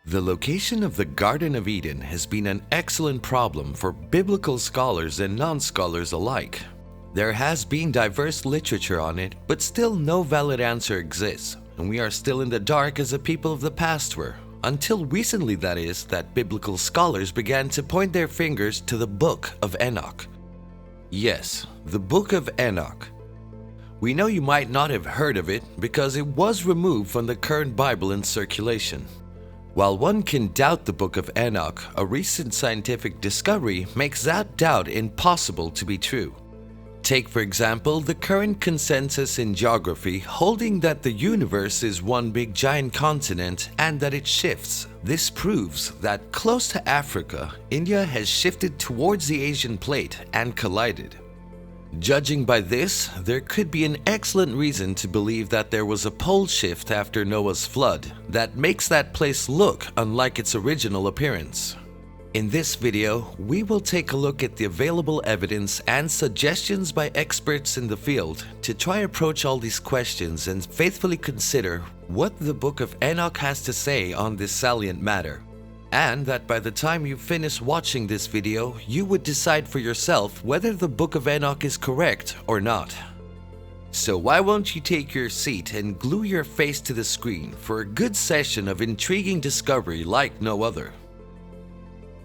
The location of the Garden of Eden has been an excellent problem for biblical scholars and non-scholars alike. There has been diverse literature on it, but still no valid answer exists, and we are still in the dark as the people of the past were. Until recently, that is, that biblical scholars began to point their fingers to the Book of Enoch. Yes, the Book of Enoch. We know you might not have heard of it because it was removed from the current Bible in circulation. While one can doubt the Book of Enoch, a recent scientific discovery makes that doubt impossible to be true. Take, for example, the current consensus in geography holding that the universe is one big giant continent and that it shifts. This proves that close to Africa, India has shifted towards the Asian plate and collided. Judging by this, there could be an excellent reason to believe that there was a pole shift after Noah's flood that makes that place look unlike its original appearance. In this video, we will take a look at the available evidence and suggestions by experts in the field to try approach all these questions and faithfully consider what the Book of Enoch has to say on this salient matter. And that by the time you finish watching this video, you would decide for yourself whether the Book of Enoch is correct or not. So why won't you take your seat and glue your face to the screen for a good session of intriguing discovery like no other.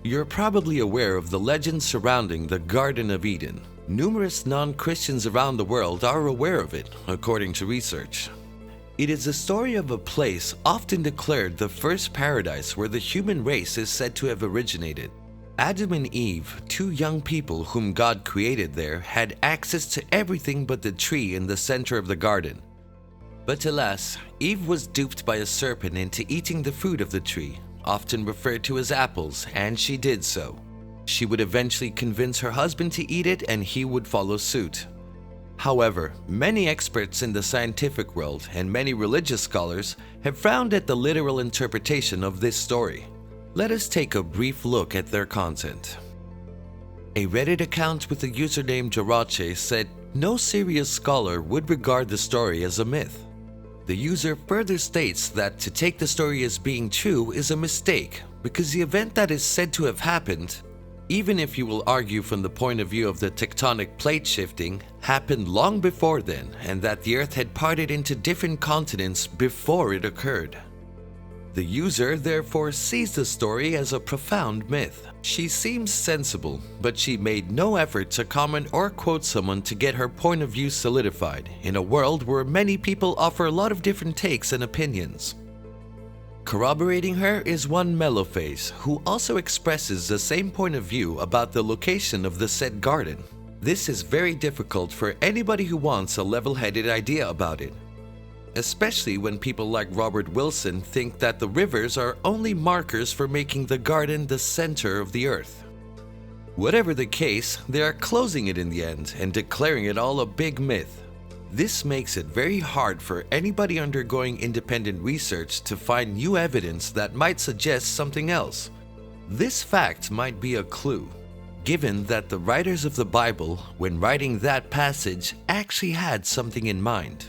You're probably aware of the legend surrounding the Garden of Eden. Numerous non-Christians around the world are aware of it, according to research. It is the story of a place often declared the first paradise where the human race is said to have originated. Adam and Eve, two young people whom God created there, had access to everything but the tree in the center of the garden. But alas, Eve was duped by a serpent into eating the fruit of the tree, often referred to as apples, and she did so. She would eventually convince her husband to eat it and he would follow suit. However, many experts in the scientific world and many religious scholars have frowned at the literal interpretation of this story. Let us take a brief look at their content. A Reddit account with the username Geographical said no serious scholar would regard the story as a myth. The user further states that to take the story as being true is a mistake because the event that is said to have happened, even if you will argue from the point of view of the tectonic plate shifting, happened long before then and that the earth had parted into different continents before it occurred. The user therefore sees the story as a profound myth. She seems sensible, but she made no effort to comment or quote someone to get her point of view solidified in a world where many people offer a lot of different takes and opinions. Corroborating her is one Mellowface, who also expresses the same point of view about the location of the said garden. This is very difficult for anybody who wants a level-headed idea about it, especially when people like Robert Wilson think that the rivers are only markers for making the garden the center of the earth. Whatever the case, they are closing it in the end and declaring it all a big myth. This makes it very hard for anybody undergoing independent research to find new evidence that might suggest something else. This fact might be a clue, given that the writers of the Bible, when writing that passage, actually had something in mind.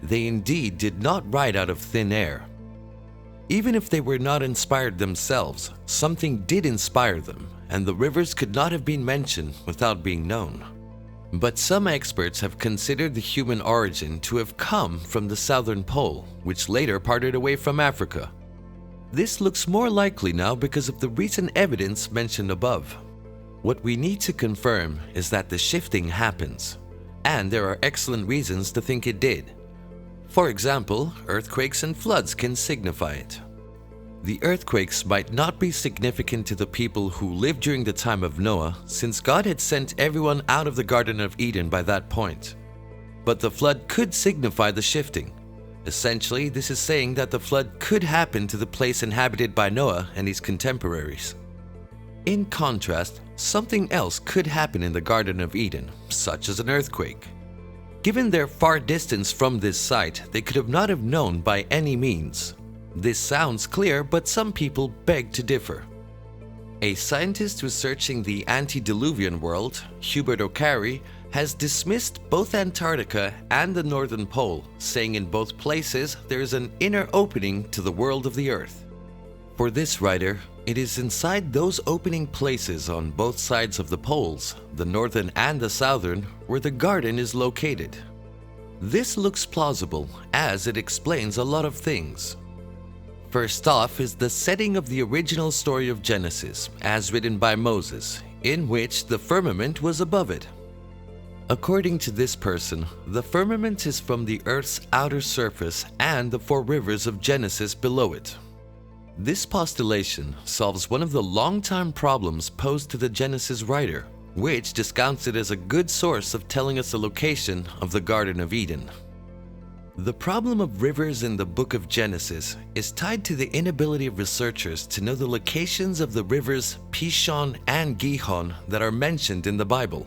They indeed did not write out of thin air. Even if they were not inspired themselves, something did inspire them, and the rivers could not have been mentioned without being known. But some experts have considered the human origin to have come from the southern pole, which later parted away from Africa. This looks more likely now because of the recent evidence mentioned above. What we need to confirm is that the shifting happens, and there are excellent reasons to think it did. For example, earthquakes and floods can signify it. The earthquakes might not be significant to the people who lived during the time of Noah, since God had sent everyone out of the Garden of Eden by that point. But the flood could signify the shifting. Essentially, this is saying that the flood could happen to the place inhabited by Noah and his contemporaries. In contrast, something else could happen in the Garden of Eden, such as an earthquake. Given their far distance from this site, they could not have known by any means. This sounds clear, but some people beg to differ. A scientist researching the antediluvian world, Hubert O'Carey, has dismissed both Antarctica and the Northern Pole, saying in both places there is an inner opening to the world of the Earth. For this writer, it is inside those opening places on both sides of the poles, the northern and the southern, where the garden is located. This looks plausible as it explains a lot of things. First off is the setting of the original story of Genesis, as written by Moses, in which the firmament was above it. According to this person, the firmament is from the earth's outer surface and the 4 rivers of Genesis below it. This postulation solves one of the long-time problems posed to the Genesis writer, which discounts it as a good source of telling us the location of the Garden of Eden. The problem of rivers in the Book of Genesis is tied to the inability of researchers to know the locations of the rivers Pishon and Gihon that are mentioned in the Bible.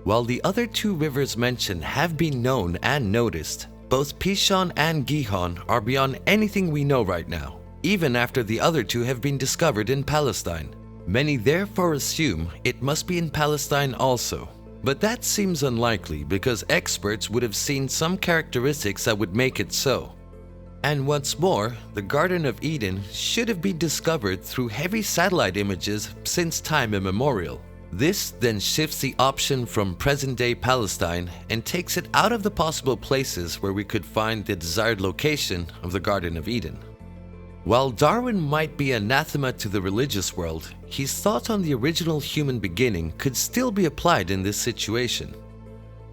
While the other 2 rivers mentioned have been known and noticed, both Pishon and Gihon are beyond anything we know right now, even after the other 2 have been discovered in Palestine. Many therefore assume it must be in Palestine also. But that seems unlikely because experts would have seen some characteristics that would make it so. And what's more, the Garden of Eden should have been discovered through heavy satellite images since time immemorial. This then shifts the option from present-day Palestine and takes it out of the possible places where we could find the desired location of the Garden of Eden. While Darwin might be anathema to the religious world, his thought on the original human beginning could still be applied in this situation.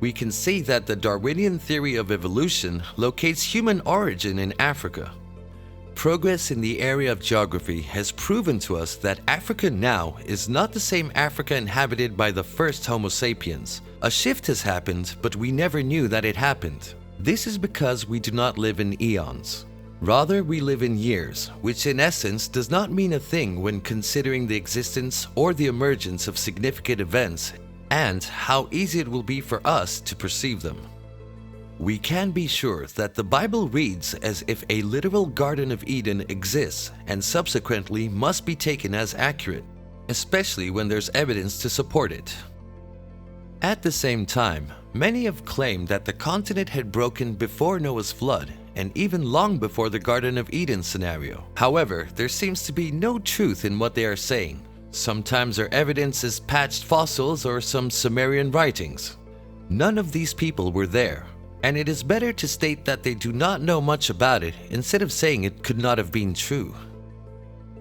We can see that the Darwinian theory of evolution locates human origin in Africa. Progress in the area of geography has proven to us that Africa now is not the same Africa inhabited by the first Homo sapiens. A shift has happened, but we never knew that it happened. This is because we do not live in eons. Rather, we live in years, which in essence does not mean a thing when considering the existence or the emergence of significant events and how easy it will be for us to perceive them. We can be sure that the Bible reads as if a literal Garden of Eden exists and subsequently must be taken as accurate, especially when there's evidence to support it. At the same time, many have claimed that the continent had broken before Noah's flood and even long before the Garden of Eden scenario. However, there seems to be no truth in what they are saying. Sometimes their evidence is patched fossils or some Sumerian writings. None of these people were there, and it is better to state that they do not know much about it instead of saying it could not have been true.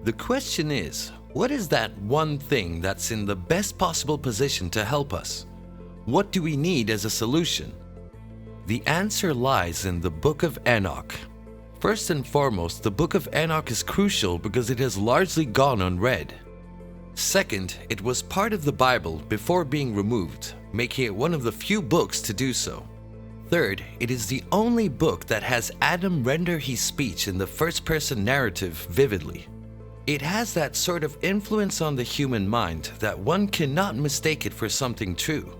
The question is, what is that one thing that's in the best possible position to help us? What do we need as a solution? The answer lies in the Book of Enoch. First and foremost, the Book of Enoch is crucial because it has largely gone unread. Second, it was part of the Bible before being removed, making it one of the few books to do so. Third, it is the only book that has Adam render his speech in the first-person narrative vividly. It has that sort of influence on the human mind that one cannot mistake it for something true.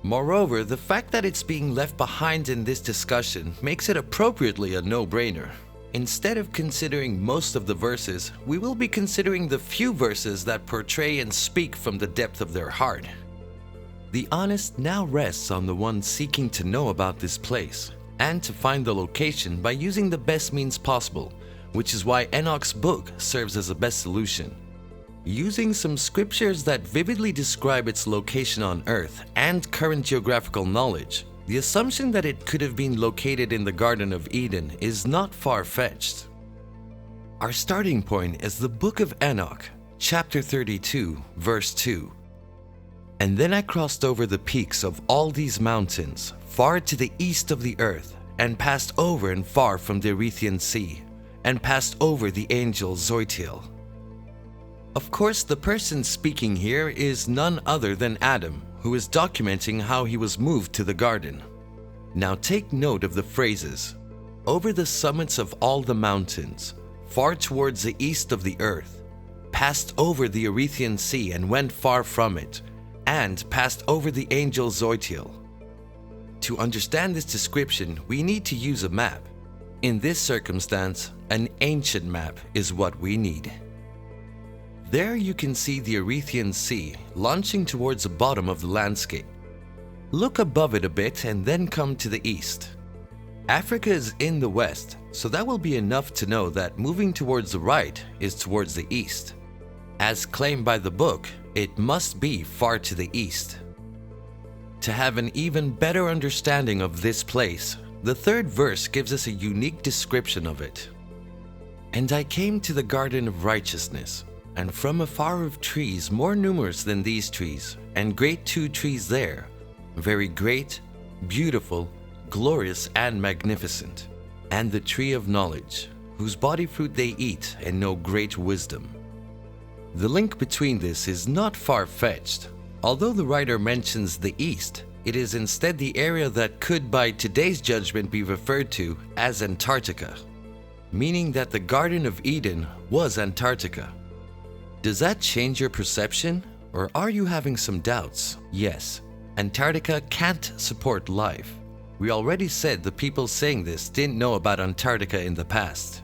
Moreover, the fact that it's being left behind in this discussion makes it appropriately a no-brainer. Instead of considering most of the verses, we will be considering the few verses that portray and speak from the depth of their heart. The honest now rests on the one seeking to know about this place and to find the location by using the best means possible, which is why Enoch's book serves as the best solution. Using some scriptures that vividly describe its location on Earth and current geographical knowledge, the assumption that it could have been located in the Garden of Eden is not far-fetched. Our starting point is the Book of Enoch, chapter 32, verse 2. And then I crossed over the peaks of all these mountains, far to the east of the earth, and passed over and far from the Erythraean Sea, and passed over the angel Zoitiel. Of course, the person speaking here is none other than Adam, who is documenting how he was moved to the garden. Now take note of the phrases, over the summits of all the mountains, far towards the east of the earth, passed over the Erythraean Sea and went far from it, and passed over the angel Zoitiel. To understand this description, we need to use a map. In this circumstance, an ancient map is what we need. There you can see the Erythraean Sea launching towards the bottom of the landscape. Look above it a bit and then come to the east. Africa is in the west, so that will be enough to know that moving towards the right is towards the east. As claimed by the book, it must be far to the east. To have an even better understanding of this place, the third verse gives us a unique description of it. And I came to the garden of righteousness, and from afar of trees more numerous than these trees, and great 2 trees there, very great, beautiful, glorious, and magnificent, and the tree of knowledge, whose body fruit they eat and know great wisdom. The link between this is not far-fetched. Although the writer mentions the east, it is instead the area that could by today's judgment be referred to as Antarctica, meaning that the Garden of Eden was Antarctica. Does that change your perception, or are you having some doubts? Yes, Antarctica can't support life. We already said the people saying this didn't know about Antarctica in the past.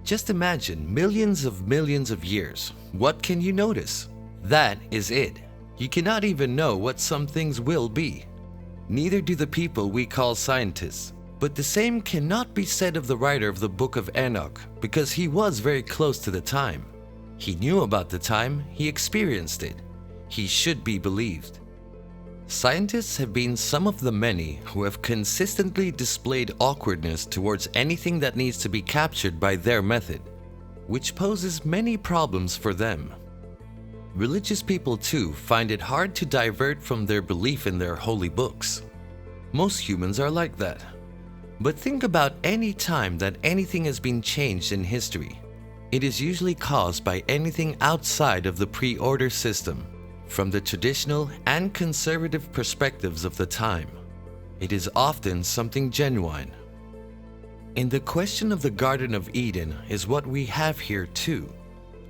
Just imagine millions of years. What can you notice? That is it. You cannot even know what some things will be. Neither do the people we call scientists. But the same cannot be said of the writer of the Book of Enoch, because he was very close to the time. He knew about the time, he experienced it. He should be believed. Scientists have been some of the many who have consistently displayed awkwardness towards anything that needs to be captured by their method, which poses many problems for them. Religious people too find it hard to divert from their belief in their holy books. Most humans are like that. But think about any time that anything has been changed in history. It is usually caused by anything outside of the pre-order system, from the traditional and conservative perspectives of the time. It is often something genuine. In the question of the Garden of Eden is what we have here too.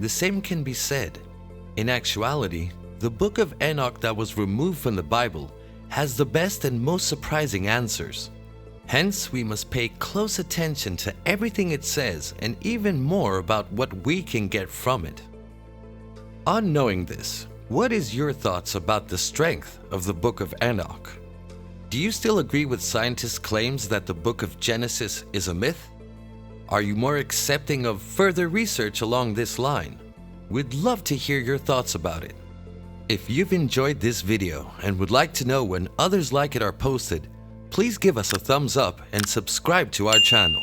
The same can be said. In actuality, the Book of Enoch that was removed from the Bible has the best and most surprising answers. Hence, we must pay close attention to everything it says and even more about what we can get from it. On knowing this, what is your thoughts about the strength of the Book of Enoch? Do you still agree with scientists' claims that the Book of Genesis is a myth? Are you more accepting of further research along this line? We'd love to hear your thoughts about it. If you've enjoyed this video and would like to know when others like it are posted, please give us a thumbs up and subscribe to our channel.